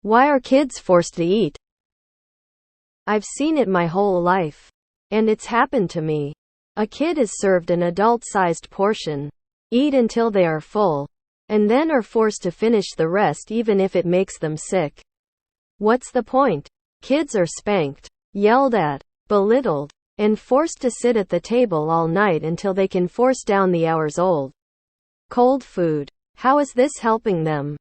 Why are kids forced to eat? I've seen it my whole life. And it's happened to me. A kid is served an adult-sized portion, eat until they are full, and then are forced to finish the rest even if it makes them sick. What's the point? Kids are spanked, yelled at, belittled, and forced to sit at the table all night until they can force down the hours-old cold food. How is this helping them?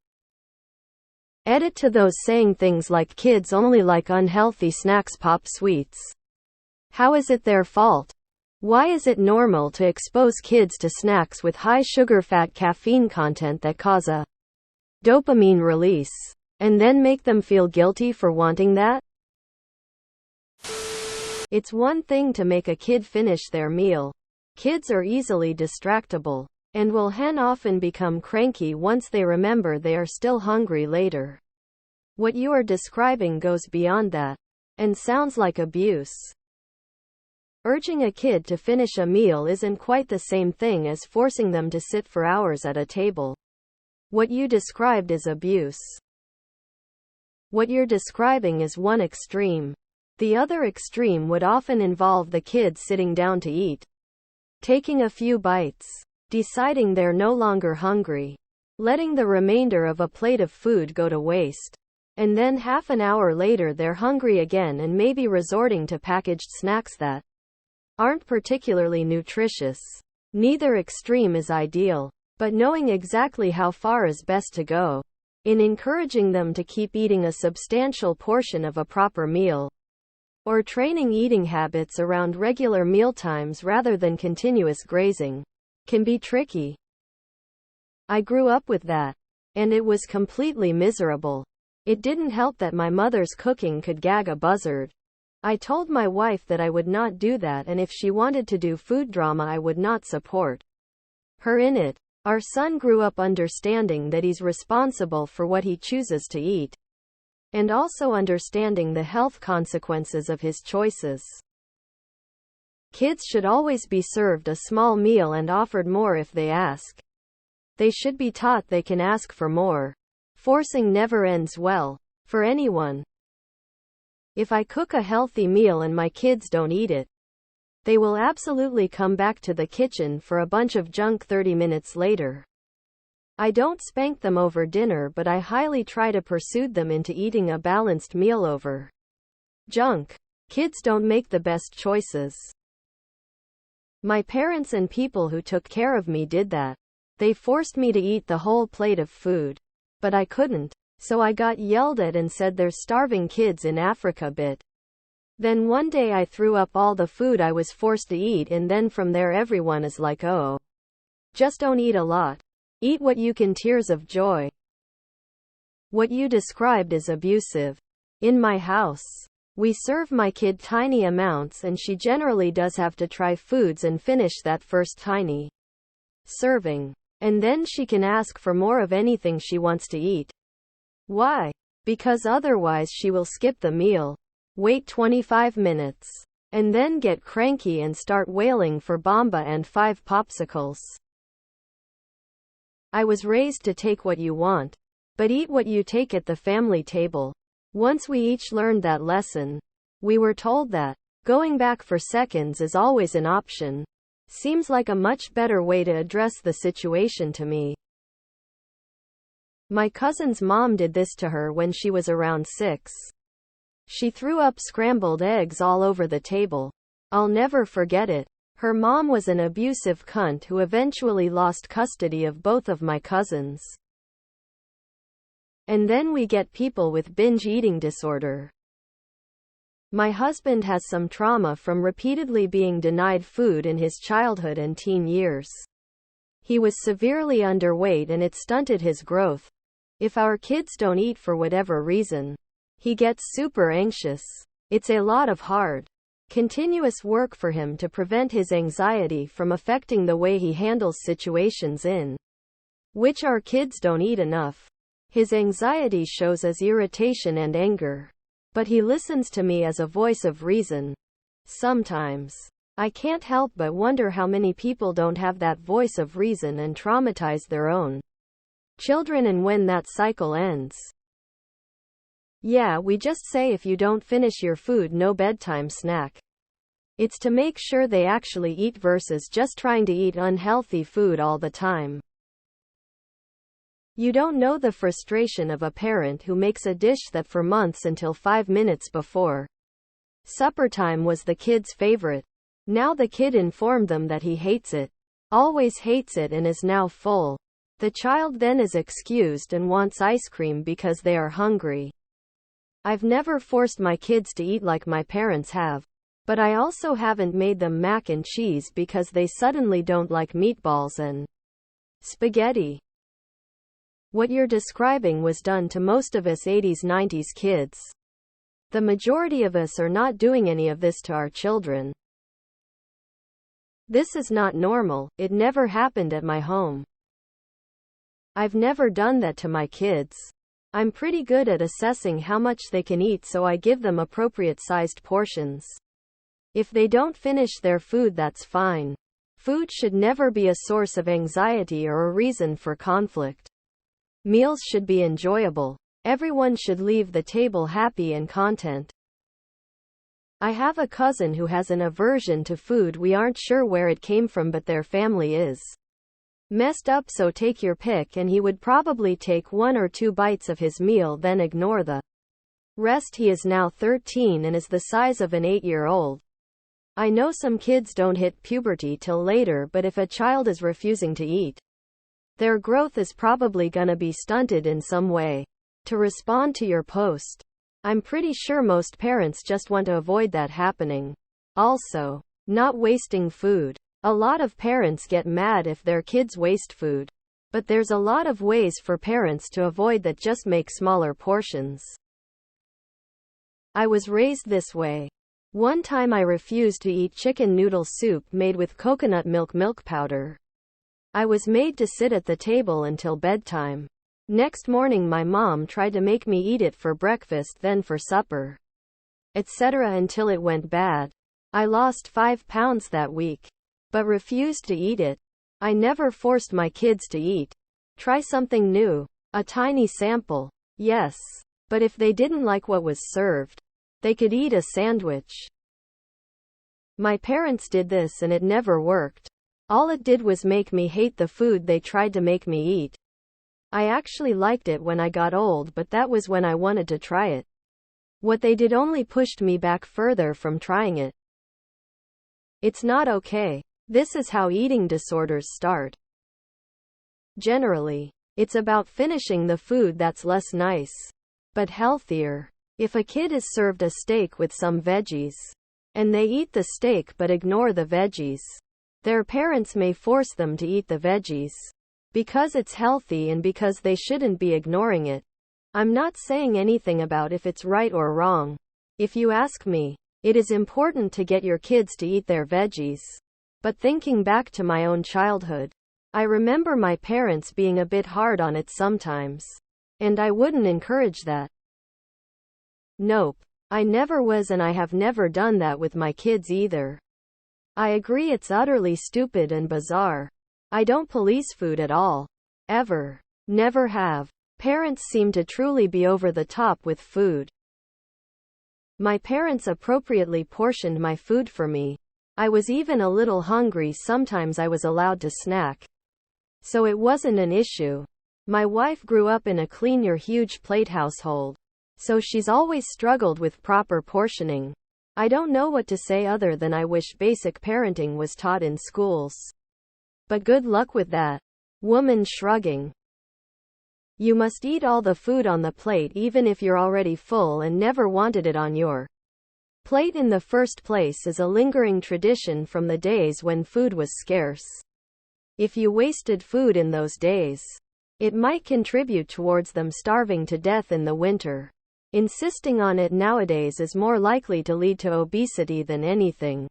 Edit to those saying things like kids only like unhealthy snacks, pop sweets. How is it their fault? Why is it normal to expose kids to snacks with high sugar, fat, caffeine content that cause a dopamine release, and then make them feel guilty for wanting that? It's one thing to make a kid finish their meal. Kids are easily distractible, and will often become cranky once they remember they are still hungry later. What you are describing goes beyond that, and sounds like abuse. Urging a kid to finish a meal isn't quite the same thing as forcing them to sit for hours at a table. What you described is abuse. What you're describing is one extreme. The other extreme would often involve the kid sitting down to eat, taking a few bites, deciding they're no longer hungry, letting the remainder of a plate of food go to waste, and then half an hour later they're hungry again and maybe resorting to packaged snacks that aren't particularly nutritious. Neither extreme is ideal, but knowing exactly how far is best to go in encouraging them to keep eating a substantial portion of a proper meal, or training eating habits around regular mealtimes rather than continuous grazing, can be tricky. I grew up with that, and it was completely miserable. It didn't help that my mother's cooking could gag a buzzard. I told my wife that I would not do that, and if she wanted to do food drama I would not support her in it. Our son grew up understanding that he's responsible for what he chooses to eat, and also understanding the health consequences of his choices. Kids should always be served a small meal and offered more if they ask. They should be taught they can ask for more. Forcing never ends well for anyone. If I cook a healthy meal and my kids don't eat it, they will absolutely come back to the kitchen for a bunch of junk 30 minutes later. I don't spank them over dinner, but I highly try to persuade them into eating a balanced meal over junk. Kids don't make the best choices. My parents and people who took care of me did that. They forced me to eat the whole plate of food. But I couldn't. So I got yelled at and said there's starving kids in Africa bit. Then one day I threw up all the food I was forced to eat, and then from there everyone is like, oh, just don't eat a lot. Eat what you can. Tears of joy. What you described is abusive. In my house, we serve my kid tiny amounts, and she generally does have to try foods and finish that first tiny serving. And then she can ask for more of anything she wants to eat. Why? Because otherwise she will skip the meal, wait 25 minutes, and then get cranky and start wailing for Bamba and 5 popsicles. I was raised to take what you want, but eat what you take at the family table. Once we each learned that lesson, we were told that going back for seconds is always an option. Seems like a much better way to address the situation to me. My cousin's mom did this to her when she was around 6. She threw up scrambled eggs all over the table. I'll never forget it. Her mom was an abusive cunt who eventually lost custody of both of my cousins. And then we get people with binge eating disorder. My husband has some trauma from repeatedly being denied food in his childhood and teen years. He was severely underweight and it stunted his growth. If our kids don't eat for whatever reason, he gets super anxious. It's a lot of hard, continuous work for him to prevent his anxiety from affecting the way he handles situations in which our kids don't eat enough. His anxiety shows as irritation and anger. But he listens to me as a voice of reason. Sometimes, I can't help but wonder how many people don't have that voice of reason and traumatize their own children, and when that cycle ends. Yeah, we just say if you don't finish your food, no bedtime snack. It's to make sure they actually eat versus just trying to eat unhealthy food all the time. You don't know the frustration of a parent who makes a dish that for months until 5 minutes before supper time was the kid's favorite. Now the kid informed them that he hates it, always hates it, and is now full. The child then is excused and wants ice cream because they are hungry. I've never forced my kids to eat like my parents have, but I also haven't made them mac and cheese because they suddenly don't like meatballs and spaghetti. What you're describing was done to most of us 80s 90s kids. The majority of us are not doing any of this to our children. This is not normal. It never happened at my home. I've never done that to my kids. I'm pretty good at assessing how much they can eat, so I give them appropriate sized portions. If they don't finish their food, that's fine. Food should never be a source of anxiety or a reason for conflict. Meals should be enjoyable. Everyone should leave the table happy and content. I have a cousin who has an aversion to food. We aren't sure where it came from, but their family is messed up, so take your pick, and he would probably take 1 or 2 bites of his meal, then ignore the rest. He is now 13 and is the size of an 8-year-old. I know some kids don't hit puberty till later, but if a child is refusing to eat, their growth is probably gonna be stunted in some way. To respond to your post, I'm pretty sure most parents just want to avoid that happening. Also, not wasting food. A lot of parents get mad if their kids waste food, but there's a lot of ways for parents to avoid that. Just make smaller portions. I was raised this way. One time I refused to eat chicken noodle soup made with coconut milk powder. I was made to sit at the table until bedtime. Next morning my mom tried to make me eat it for breakfast, then for supper, etc., until it went bad. I lost 5 pounds that week, but refused to eat it. I never forced my kids to eat. Try something new. A tiny sample. Yes. But if they didn't like what was served, they could eat a sandwich. My parents did this and it never worked. All it did was make me hate the food they tried to make me eat. I actually liked it when I got old, but that was when I wanted to try it. What they did only pushed me back further from trying it. It's not okay. This is how eating disorders start. Generally, it's about finishing the food that's less nice, but healthier. If a kid is served a steak with some veggies, and they eat the steak but ignore the veggies, their parents may force them to eat the veggies, because it's healthy and because they shouldn't be ignoring it. I'm not saying anything about if it's right or wrong. If you ask me, it is important to get your kids to eat their veggies. But thinking back to my own childhood, I remember my parents being a bit hard on it sometimes. And I wouldn't encourage that. Nope. I never was, and I have never done that with my kids either. I agree it's utterly stupid and bizarre. I don't police food at all. Ever. Never have. Parents seem to truly be over the top with food. My parents appropriately portioned my food for me. I was even a little hungry. Sometimes I was allowed to snack, so it wasn't an issue. My wife grew up in a clean your huge plate household, so she's always struggled with proper portioning. I don't know what to say other than I wish basic parenting was taught in schools. But good luck with that. Woman shrugging. You must eat all the food on the plate even if you're already full and never wanted it on your plate in the first place is a lingering tradition from the days when food was scarce. If you wasted food in those days, it might contribute towards them starving to death in the winter. Insisting on it nowadays is more likely to lead to obesity than anything.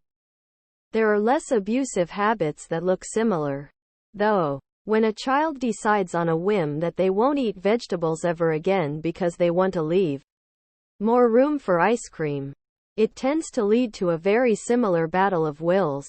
There are less abusive habits that look similar, though. When a child decides on a whim that they won't eat vegetables ever again because they want to leave more room for ice cream, it tends to lead to a very similar battle of wills.